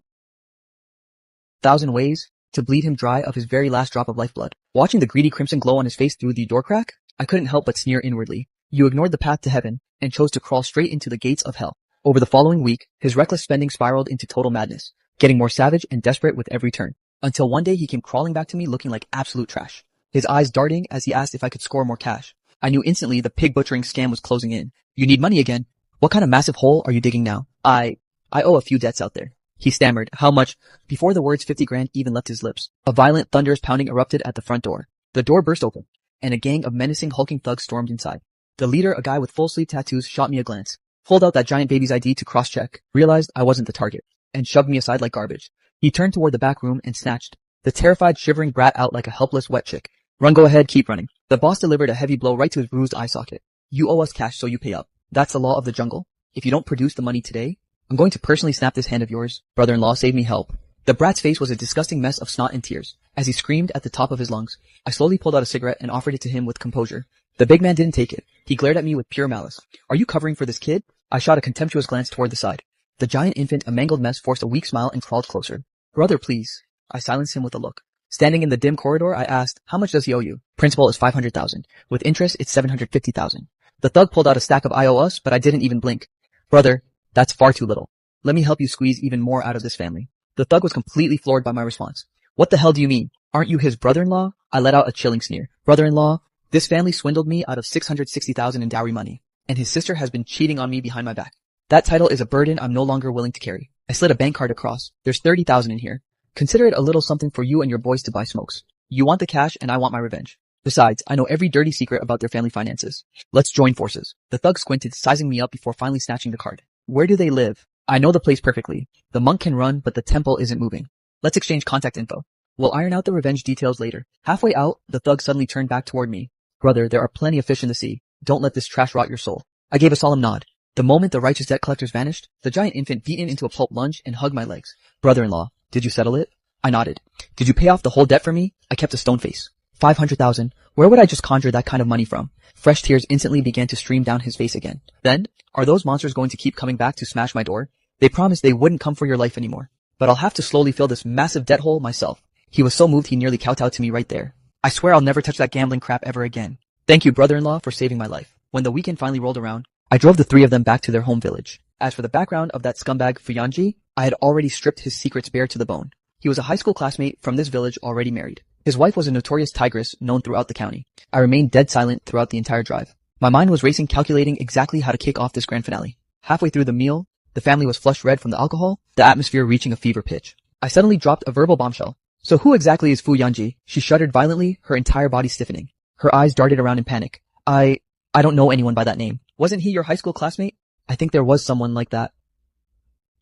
ways to bleed him dry of his very last drop of lifeblood. Watching the greedy crimson glow on his face through the door crack, I couldn't help but sneer inwardly. You ignored the path to heaven and chose to crawl straight into the gates of hell. Over the following week, his reckless spending spiraled into total madness, getting more savage and desperate with every turn, until one day he came crawling back to me looking like absolute trash, his eyes darting as he asked if I could score more cash. I knew instantly the pig butchering scam was closing in. You need money again? What kind of massive hole are you digging now? I owe a few debts out there. He stammered. How much? Before the words 50 grand even left his lips, a violent thunderous pounding erupted at the front door. The door burst open, and a gang of menacing hulking thugs stormed inside. The leader, a guy with full sleeve tattoos, shot me a glance, pulled out that giant baby's ID to cross-check, realized I wasn't the target, and shoved me aside like garbage. He turned toward the back room and snatched the terrified, shivering brat out like a helpless wet chick. Run, go ahead, keep running. The boss delivered a heavy blow right to his bruised eye socket. You owe us cash, so you pay up. That's the law of the jungle. If you don't produce the money today, I'm going to personally snap this hand of yours. Brother-in-law, save me, help. The brat's face was a disgusting mess of snot and tears. As he screamed at the top of his lungs, I slowly pulled out a cigarette and offered it to him with composure. The big man didn't take it. He glared at me with pure malice. Are you covering for this kid? I shot a contemptuous glance toward the side. The giant infant, a mangled mess, forced a weak smile and crawled closer. Brother, please. I silenced him with a look. Standing in the dim corridor, I asked, how much does he owe you? Principal is $500,000. With interest, it's $750,000. The thug pulled out a stack of I owe us, but I didn't even blink. Brother, that's far too little. Let me help you squeeze even more out of this family. The thug was completely floored by my response. What the hell do you mean? Aren't you his brother-in-law? I let out a chilling sneer. Brother-in-law, this family swindled me out of $660,000 in dowry money, and his sister has been cheating on me behind my back. That title is a burden I'm no longer willing to carry. I slid a bank card across. There's $30,000 in here. Consider it a little something for you and your boys to buy smokes. You want the cash and I want my revenge. Besides, I know every dirty secret about their family finances. Let's join forces. The thug squinted, sizing me up before finally snatching the card. Where do they live? I know the place perfectly. The monk can run, but the temple isn't moving. Let's exchange contact info. We'll iron out the revenge details later. Halfway out, the thug suddenly turned back toward me. Brother, there are plenty of fish in the sea. Don't let this trash rot your soul. I gave a solemn nod. The moment the righteous debt collectors vanished, the giant infant beaten into a pulp lunged and hugged my legs. Brother-in-law, did you settle it? I nodded. Did you pay off the whole debt for me? I kept a stone face. $500,000. Where would I just conjure that kind of money from? Fresh tears instantly began to stream down his face again. Then, are those monsters going to keep coming back to smash my door? They promised they wouldn't come for your life anymore. But I'll have to slowly fill this massive debt hole myself. He was so moved he nearly kowtowed to me right there. I swear I'll never touch that gambling crap ever again. Thank you, brother-in-law, for saving my life. When the weekend finally rolled around, I drove the three of them back to their home village. As for the background of that scumbag Fuyanji, I had already stripped his secrets bare to the bone. He was a high school classmate from this village already married. His wife was a notorious tigress known throughout the county. I remained dead silent throughout the entire drive. My mind was racing, calculating exactly how to kick off this grand finale. Halfway through the meal, the family was flushed red from the alcohol, the atmosphere reaching a fever pitch. I suddenly dropped a verbal bombshell. So who exactly is Fu Yanji? She shuddered violently, her entire body stiffening. Her eyes darted around in panic. I don't know anyone by that name. Wasn't he your high school classmate? I think there was someone like that.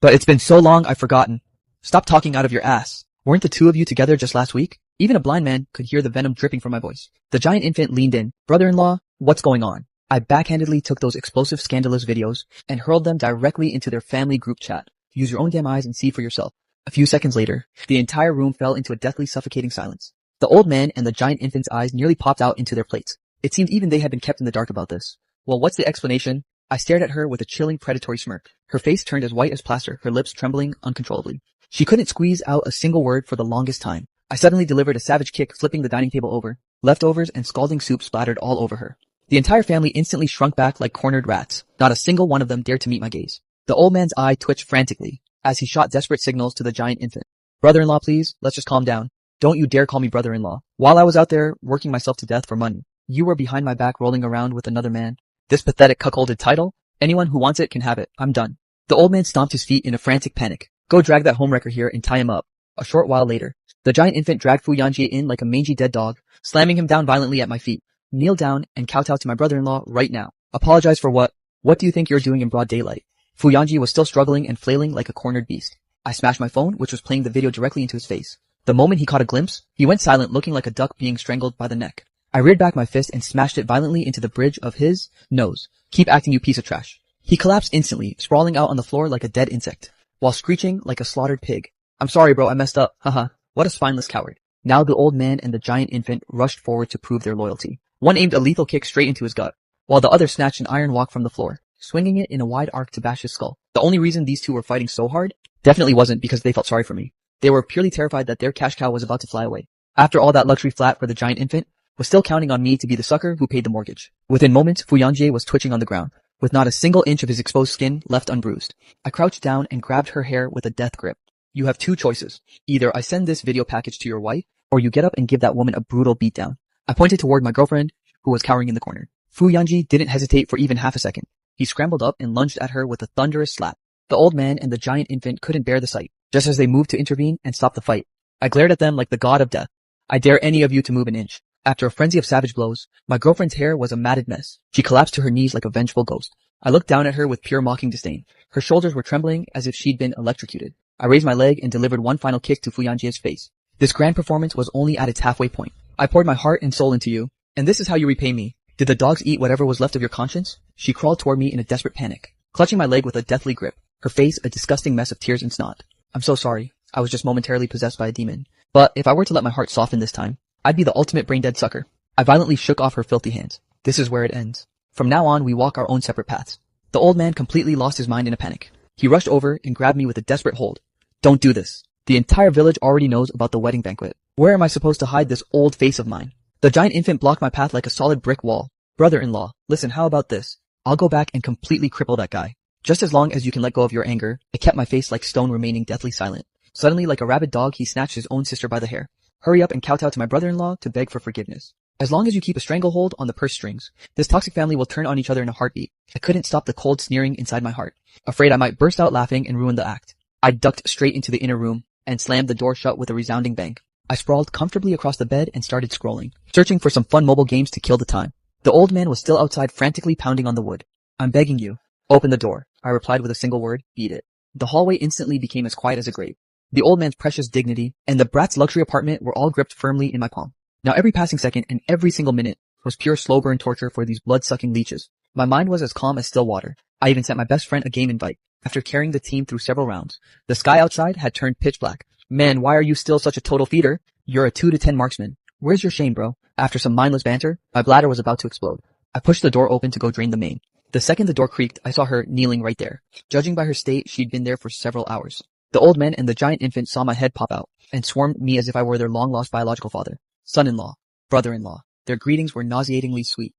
But it's been so long I've forgotten. Stop talking out of your ass. Weren't the two of you together just last week? Even a blind man could hear the venom dripping from my voice. The giant infant leaned in. Brother-in-law, what's going on? I backhandedly took those explosive, scandalous videos and hurled them directly into their family group chat. Use your own damn eyes and see for yourself. A few seconds later, the entire room fell into a deathly suffocating silence. The old man and the giant infant's eyes nearly popped out into their plates. It seemed even they had been kept in the dark about this. Well, what's the explanation? I stared at her with a chilling, predatory smirk. Her face turned as white as plaster, her lips trembling uncontrollably. She couldn't squeeze out a single word for the longest time. I suddenly delivered a savage kick, flipping the dining table over. Leftovers and scalding soup splattered all over her. The entire family instantly shrunk back like cornered rats. Not a single one of them dared to meet my gaze. The old man's eye twitched frantically as he shot desperate signals to the giant infant. Brother-in-law, please, let's just calm down. Don't you dare call me brother-in-law. While I was out there working myself to death for money, you were behind my back rolling around with another man. This pathetic cuckolded title? Anyone who wants it can have it. I'm done. The old man stomped his feet in a frantic panic. Go drag that homewrecker here and tie him up. A short while later, the giant infant dragged Fu Yanji in like a mangy dead dog, slamming him down violently at my feet. Kneel down and kowtow to my brother-in-law right now. Apologize for what? What do you think you're doing in broad daylight? Fu Yanji was still struggling and flailing like a cornered beast. I smashed my phone, which was playing the video directly into his face. The moment he caught a glimpse, he went silent, looking like a duck being strangled by the neck. I reared back my fist and smashed it violently into the bridge of his nose. Keep acting, you piece of trash. He collapsed instantly, sprawling out on the floor like a dead insect, while screeching like a slaughtered pig. I'm sorry, bro, I messed up. Haha. What a spineless coward. Now the old man and the giant infant rushed forward to prove their loyalty. One aimed a lethal kick straight into his gut, while the other snatched an iron walk from the floor, swinging it in a wide arc to bash his skull. The only reason these two were fighting so hard definitely wasn't because they felt sorry for me. They were purely terrified that their cash cow was about to fly away. After all that luxury flat for the giant infant was still counting on me to be the sucker who paid the mortgage. Within moments, Fu Yanjie was twitching on the ground, with not a single inch of his exposed skin left unbruised. I crouched down and grabbed her hair with a death grip. You have two choices. Either I send this video package to your wife, or you get up and give that woman a brutal beatdown. I pointed toward my girlfriend, who was cowering in the corner. Fu Yanji didn't hesitate for even half a second. He scrambled up and lunged at her with a thunderous slap. The old man and the giant infant couldn't bear the sight, just as they moved to intervene and stop the fight. I glared at them like the god of death. I dare any of you to move an inch. After a frenzy of savage blows, my girlfriend's hair was a matted mess. She collapsed to her knees like a vengeful ghost. I looked down at her with pure mocking disdain. Her shoulders were trembling as if she'd been electrocuted. I raised my leg and delivered one final kick to Fuyanjie's face. This grand performance was only at its halfway point. I poured my heart and soul into you, and this is how you repay me. Did the dogs eat whatever was left of your conscience? She crawled toward me in a desperate panic, clutching my leg with a deathly grip, her face a disgusting mess of tears and snot. I'm so sorry. I was just momentarily possessed by a demon. But if I were to let my heart soften this time, I'd be the ultimate brain-dead sucker. I violently shook off her filthy hands. This is where it ends. From now on, we walk our own separate paths. The old man completely lost his mind in a panic. He rushed over and grabbed me with a desperate hold. Don't do this. The entire village already knows about the wedding banquet. Where am I supposed to hide this old face of mine? The giant infant blocked my path like a solid brick wall. Brother-in-law, listen, how about this? I'll go back and completely cripple that guy. Just as long as you can let go of your anger. I kept my face like stone, remaining deathly silent. Suddenly, like a rabid dog, he snatched his own sister by the hair. Hurry up and kowtow to my brother-in-law to beg for forgiveness. As long as you keep a stranglehold on the purse strings, this toxic family will turn on each other in a heartbeat. I couldn't stop the cold sneering inside my heart, afraid I might burst out laughing and ruin the act. I ducked straight into the inner room and slammed the door shut with a resounding bang. I sprawled comfortably across the bed and started scrolling, searching for some fun mobile games to kill the time. The old man was still outside, frantically pounding on the wood. I'm begging you. Open the door, I replied with a single word, beat it. The hallway instantly became as quiet as a grave. The old man's precious dignity and the brat's luxury apartment were all gripped firmly in my palm. Now every passing second and every single minute was pure slow burn torture for these blood-sucking leeches. My mind was as calm as still water. I even sent my best friend a game invite. After carrying the team through several rounds, the sky outside had turned pitch black. Man, why are you still such a total feeder? You're a 2 to 10 marksman. Where's your shame, bro? After some mindless banter, my bladder was about to explode. I pushed the door open to go drain the main. The second the door creaked, I saw her kneeling right there. Judging by her state, she'd been there for several hours. The old man and the giant infant saw my head pop out and swarmed me as if I were their long-lost biological father. Son-in-law, brother-in-law. Their greetings were nauseatingly sweet.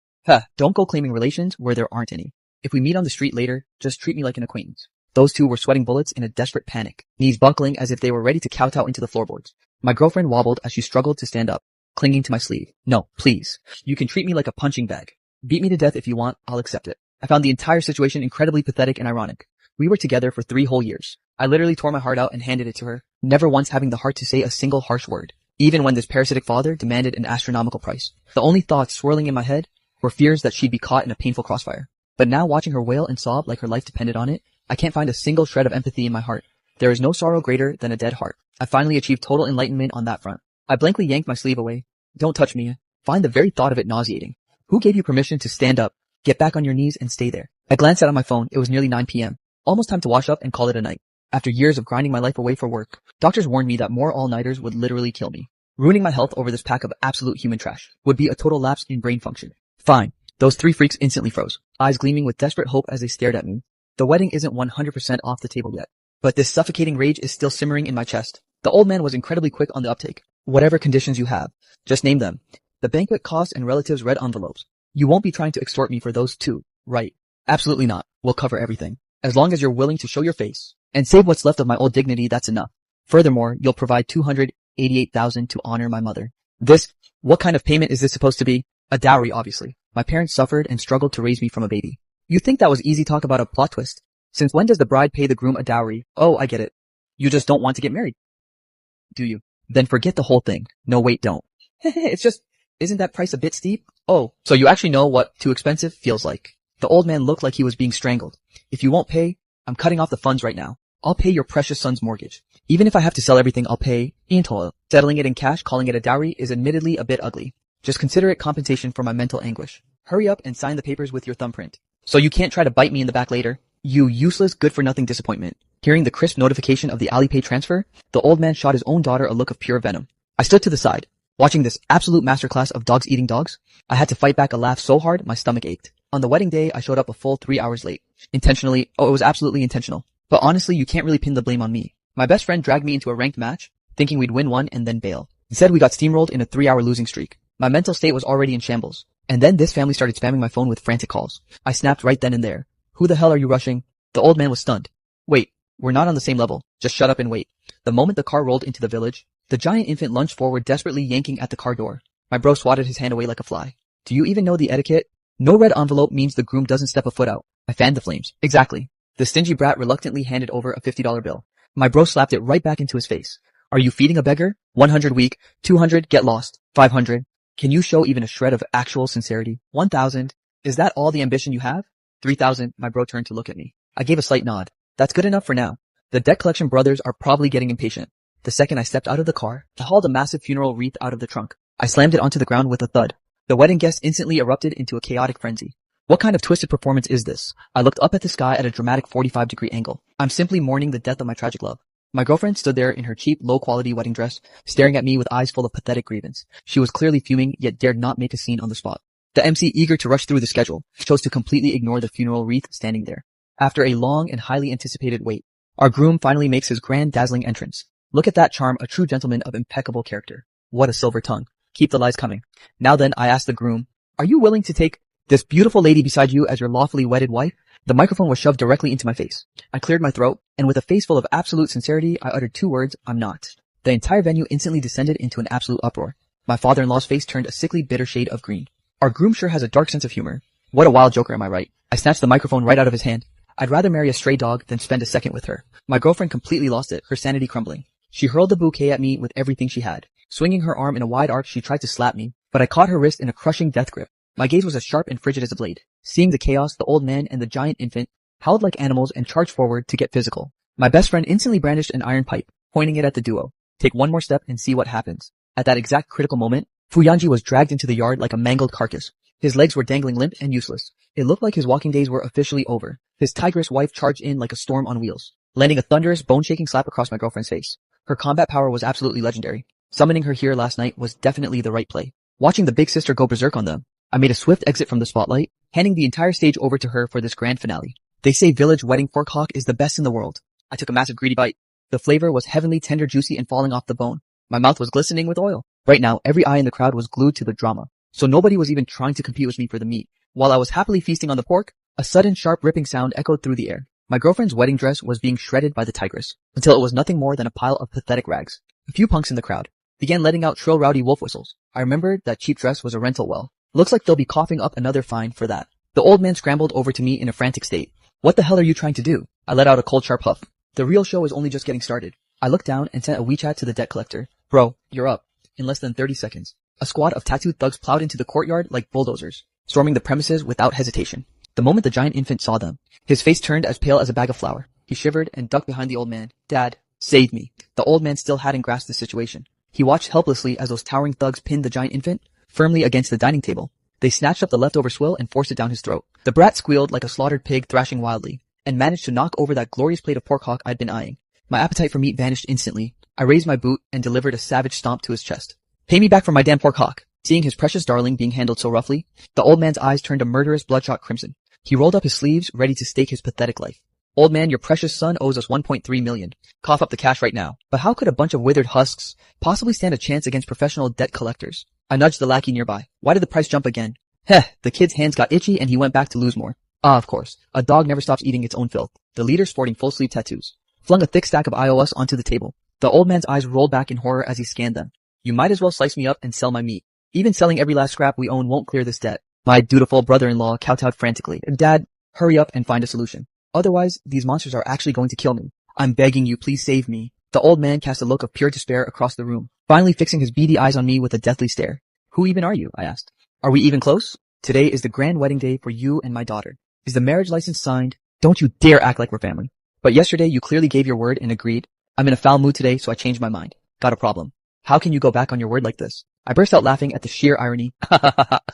Don't go claiming relations where there aren't any. If we meet on the street later, just treat me like an acquaintance. Those two were sweating bullets in a desperate panic, knees buckling as if they were ready to kowtow into the floorboards. My girlfriend wobbled as she struggled to stand up, clinging to my sleeve. No, please. You can treat me like a punching bag. Beat me to death if you want, I'll accept it. I found the entire situation incredibly pathetic and ironic. We were together for 3 whole years. I literally tore my heart out and handed it to her, never once having the heart to say a single harsh word, even when this parasitic father demanded an astronomical price. The only thoughts swirling in my head were fears that she'd be caught in a painful crossfire. But now watching her wail and sob like her life depended on it, I can't find a single shred of empathy in my heart. There is no sorrow greater than a dead heart. I finally achieved total enlightenment on that front. I blankly yanked my sleeve away. Don't touch me. Find the very thought of it nauseating. Who gave you permission to stand up, get back on your knees, and stay there? I glanced out on my phone. It was nearly 9 p.m. Almost time to wash up and call it a night. After years of grinding my life away for work, doctors warned me that more all-nighters would literally kill me. Ruining my health over this pack of absolute human trash would be a total lapse in brain function. Fine. Those 3 freaks instantly froze, eyes gleaming with desperate hope as they stared at me. The wedding isn't 100% off the table yet, but this suffocating rage is still simmering in my chest. The old man was incredibly quick on the uptake. Whatever conditions you have, just name them. The banquet cost and relatives' red envelopes. You won't be trying to extort me for those 2, right? Absolutely not. We'll cover everything. As long as you're willing to show your face and save what's left of my old dignity, that's enough. Furthermore, you'll provide $288,000 to honor my mother. What kind of payment is this supposed to be? A dowry, obviously. My parents suffered and struggled to raise me from a baby. You think that was easy talk about a plot twist? Since when does the bride pay the groom a dowry? Oh, I get it. You just don't want to get married, do you? Then forget the whole thing. No, wait, don't. It's just, isn't that price a bit steep? Oh, so you actually know what too expensive feels like. The old man looked like he was being strangled. If you won't pay, I'm cutting off the funds right now. I'll pay your precious son's mortgage. Even if I have to sell everything, I'll pay in total. Settling it in cash, calling it a dowry, is admittedly a bit ugly. Just consider it compensation for my mental anguish. Hurry up and sign the papers with your thumbprint. So you can't try to bite me in the back later. You useless, good-for-nothing disappointment. Hearing the crisp notification of the Alipay transfer, the old man shot his own daughter a look of pure venom. I stood to the side, watching this absolute masterclass of dogs eating dogs. I had to fight back a laugh so hard my stomach ached. On the wedding day, I showed up a full 3 hours late. Intentionally. Oh, it was absolutely intentional. But honestly, you can't really pin the blame on me. My best friend dragged me into a ranked match, thinking we'd win one and then bail. Instead, we got steamrolled in a 3-hour losing streak. My mental state was already in shambles. And then this family started spamming my phone with frantic calls. I snapped right then and there. Who the hell are you rushing? The old man was stunned. Wait, we're not on the same level. Just shut up and wait. The moment the car rolled into the village, the giant infant lunged forward, desperately yanking at the car door. My bro swatted his hand away like a fly. Do you even know the etiquette? No red envelope means the groom doesn't step a foot out. I fanned the flames. Exactly. The stingy brat reluctantly handed over a $50 bill. My bro slapped it right back into his face. Are you feeding a beggar? 100 weak, 200 get lost, 500 Can you show even a shred of actual sincerity? 1,000. Is that all the ambition you have? 3,000. My bro turned to look at me. I gave a slight nod. That's good enough for now. The debt collection brothers are probably getting impatient. The second I stepped out of the car, I hauled a massive funeral wreath out of the trunk. I slammed it onto the ground with a thud. The wedding guests instantly erupted into a chaotic frenzy. What kind of twisted performance is this? I looked up at the sky at a dramatic 45-degree angle. I'm simply mourning the death of my tragic love. My girlfriend stood there in her cheap, low-quality wedding dress, staring at me with eyes full of pathetic grievance. She was clearly fuming, yet dared not make a scene on the spot. The MC, eager to rush through the schedule, chose to completely ignore the funeral wreath standing there. After a long and highly anticipated wait, our groom finally makes his grand, dazzling entrance. Look at that charm, a true gentleman of impeccable character. What a silver tongue. Keep the lies coming. Now then, I asked the groom, are you willing to take this beautiful lady beside you as your lawfully wedded wife? The microphone was shoved directly into my face. I cleared my throat, and with a face full of absolute sincerity, I uttered 2 words, I'm not. The entire venue instantly descended into an absolute uproar. My father-in-law's face turned a sickly, bitter shade of green. Our groom sure has a dark sense of humor. What a wild joker, am I right? I snatched the microphone right out of his hand. I'd rather marry a stray dog than spend a second with her. My girlfriend completely lost it, her sanity crumbling. She hurled the bouquet at me with everything she had. Swinging her arm in a wide arc, she tried to slap me, but I caught her wrist in a crushing death grip. My gaze was as sharp and frigid as a blade. Seeing the chaos, the old man and the giant infant howled like animals and charged forward to get physical. My best friend instantly brandished an iron pipe, pointing it at the duo. Take one more step and see what happens. At that exact critical moment, Fuyanji was dragged into the yard like a mangled carcass. His legs were dangling limp and useless. It looked like his walking days were officially over. His tigress wife charged in like a storm on wheels, landing a thunderous, bone-shaking slap across my girlfriend's face. Her combat power was absolutely legendary. Summoning her here last night was definitely the right play. Watching the big sister go berserk on them, I made a swift exit from the spotlight, handing the entire stage over to her for this grand finale. They say village wedding pork hock is the best in the world. I took a massive greedy bite. The flavor was heavenly, tender, juicy, and falling off the bone. My mouth was glistening with oil. Right now, every eye in the crowd was glued to the drama, so nobody was even trying to compete with me for the meat. While I was happily feasting on the pork, a sudden sharp ripping sound echoed through the air. My girlfriend's wedding dress was being shredded by the tigress, until it was nothing more than a pile of pathetic rags. A few punks in the crowd began letting out shrill, rowdy wolf whistles. I remembered that cheap dress was a rental well. Looks like they'll be coughing up another fine for that. The old man scrambled over to me in a frantic state. What the hell are you trying to do? I let out a cold, sharp huff. The real show is only just getting started. I looked down and sent a WeChat to the debt collector. Bro, you're up. In less than 30 seconds. A squad of tattooed thugs plowed into the courtyard like bulldozers, storming the premises without hesitation. The moment the giant infant saw them, his face turned as pale as a bag of flour. He shivered and ducked behind the old man. Dad, save me. The old man still hadn't grasped the situation. He watched helplessly as those towering thugs pinned the giant infant firmly against the dining table. They snatched up the leftover swill and forced it down his throat. The brat squealed like a slaughtered pig thrashing wildly, and managed to knock over that glorious plate of pork hock I'd been eyeing. My appetite for meat vanished instantly. I raised my boot and delivered a savage stomp to his chest. Pay me back for my damn pork hock. Seeing his precious darling being handled so roughly, the old man's eyes turned a murderous bloodshot crimson. He rolled up his sleeves, ready to stake his pathetic life. Old man, your precious son owes us 1.3 million. Cough up the cash right now. But how could a bunch of withered husks possibly stand a chance against professional debt collectors? I nudged the lackey nearby. Why did the price jump again? Heh, the kid's hands got itchy and he went back to lose more. Ah, of course. A dog never stops eating its own filth. The leader, sporting full-sleeve tattoos, flung a thick stack of iOS onto the table. The old man's eyes rolled back in horror as he scanned them. You might as well slice me up and sell my meat. Even selling every last scrap we own won't clear this debt. My dutiful brother-in-law kowtowed frantically. Dad, hurry up and find a solution. Otherwise, these monsters are actually going to kill me. I'm begging you, please save me. The old man cast a look of pure despair across the room, finally fixing his beady eyes on me with a deathly stare. Who even are you? I asked. Are we even close? Today is the grand wedding day for you and my daughter. Is the marriage license signed? Don't you dare act like we're family. But yesterday you clearly gave your word and agreed. I'm in a foul mood today, so I changed my mind. Got a problem. How can you go back on your word like this? I burst out laughing at the sheer irony.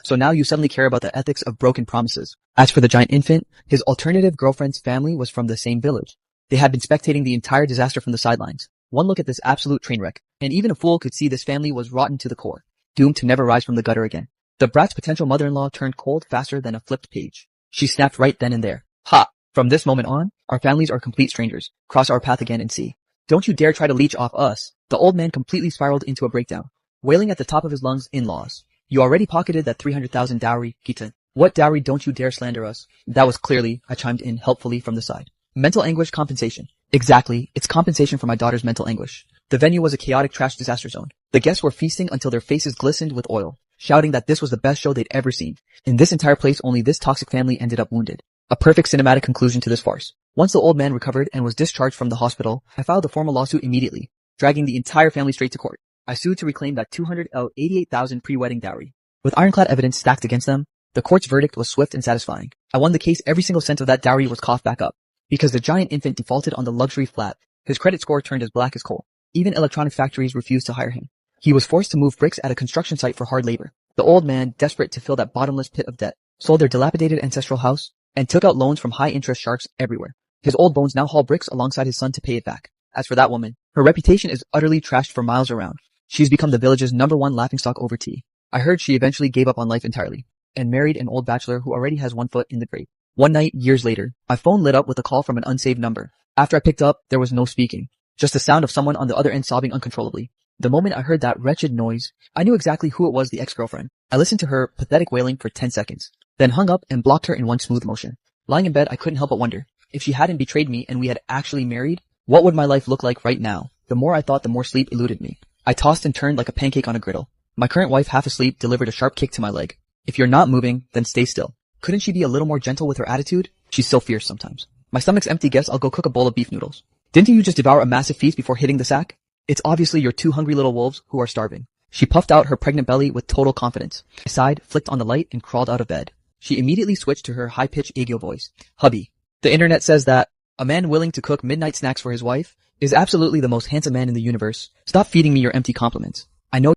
So now you suddenly care about the ethics of broken promises. As for the giant infant, his alternative girlfriend's family was from the same village. They had been spectating the entire disaster from the sidelines. One look at this absolute train wreck, and even a fool could see this family was rotten to the core, doomed to never rise from the gutter again. The brat's potential mother-in-law turned cold faster than a flipped page. She snapped right then and there. Ha! From this moment on, our families are complete strangers. Cross our path again and see. Don't you dare try to leech off us. The old man completely spiraled into a breakdown, wailing at the top of his lungs, in-laws. You already pocketed that 300,000 dowry, Gita. What dowry? Don't you dare slander us. That was clearly, I chimed in helpfully from the side. Mental anguish compensation. Exactly, it's compensation for my daughter's mental anguish. The venue was a chaotic trash disaster zone. The guests were feasting until their faces glistened with oil, shouting that this was the best show they'd ever seen. In this entire place, only this toxic family ended up wounded. A perfect cinematic conclusion to this farce. Once the old man recovered and was discharged from the hospital, I filed a formal lawsuit immediately, dragging the entire family straight to court. I sued to reclaim that $288,000 pre-wedding dowry. With ironclad evidence stacked against them, the court's verdict was swift and satisfying. I won the case. Every single cent of that dowry was coughed back up. Because the giant infant defaulted on the luxury flat, his credit score turned as black as coal. Even electronic factories refused to hire him. He was forced to move bricks at a construction site for hard labor. The old man, desperate to fill that bottomless pit of debt, sold their dilapidated ancestral house and took out loans from high-interest sharks everywhere. His old bones now haul bricks alongside his son to pay it back. As for that woman, her reputation is utterly trashed for miles around. She's become the village's #1 laughingstock over tea. I heard she eventually gave up on life entirely and married an old bachelor who already has one foot in the grave. One night, years later, my phone lit up with a call from an unsaved number. After I picked up, there was no speaking, just the sound of someone on the other end sobbing uncontrollably. The moment I heard that wretched noise, I knew exactly who it was, the ex-girlfriend. I listened to her pathetic wailing for 10 seconds, then hung up and blocked her in one smooth motion. Lying in bed, I couldn't help but wonder, if she hadn't betrayed me and we had actually married, what would my life look like right now? The more I thought, the more sleep eluded me. I tossed and turned like a pancake on a griddle. My current wife, half asleep, delivered a sharp kick to my leg. If you're not moving, then stay still. Couldn't she be a little more gentle with her attitude? She's so fierce sometimes. My stomach's empty. Guess I'll go cook a bowl of beef noodles. Didn't you just devour a massive feast before hitting the sack? It's obviously your 2 hungry little wolves who are starving. She puffed out her pregnant belly with total confidence. I sighed, flicked on the light, and crawled out of bed. She immediately switched to her high-pitched Aegyo voice. Hubby, the internet says that a man willing to cook midnight snacks for his wife is absolutely the most handsome man in the universe. Stop feeding me your empty compliments. I know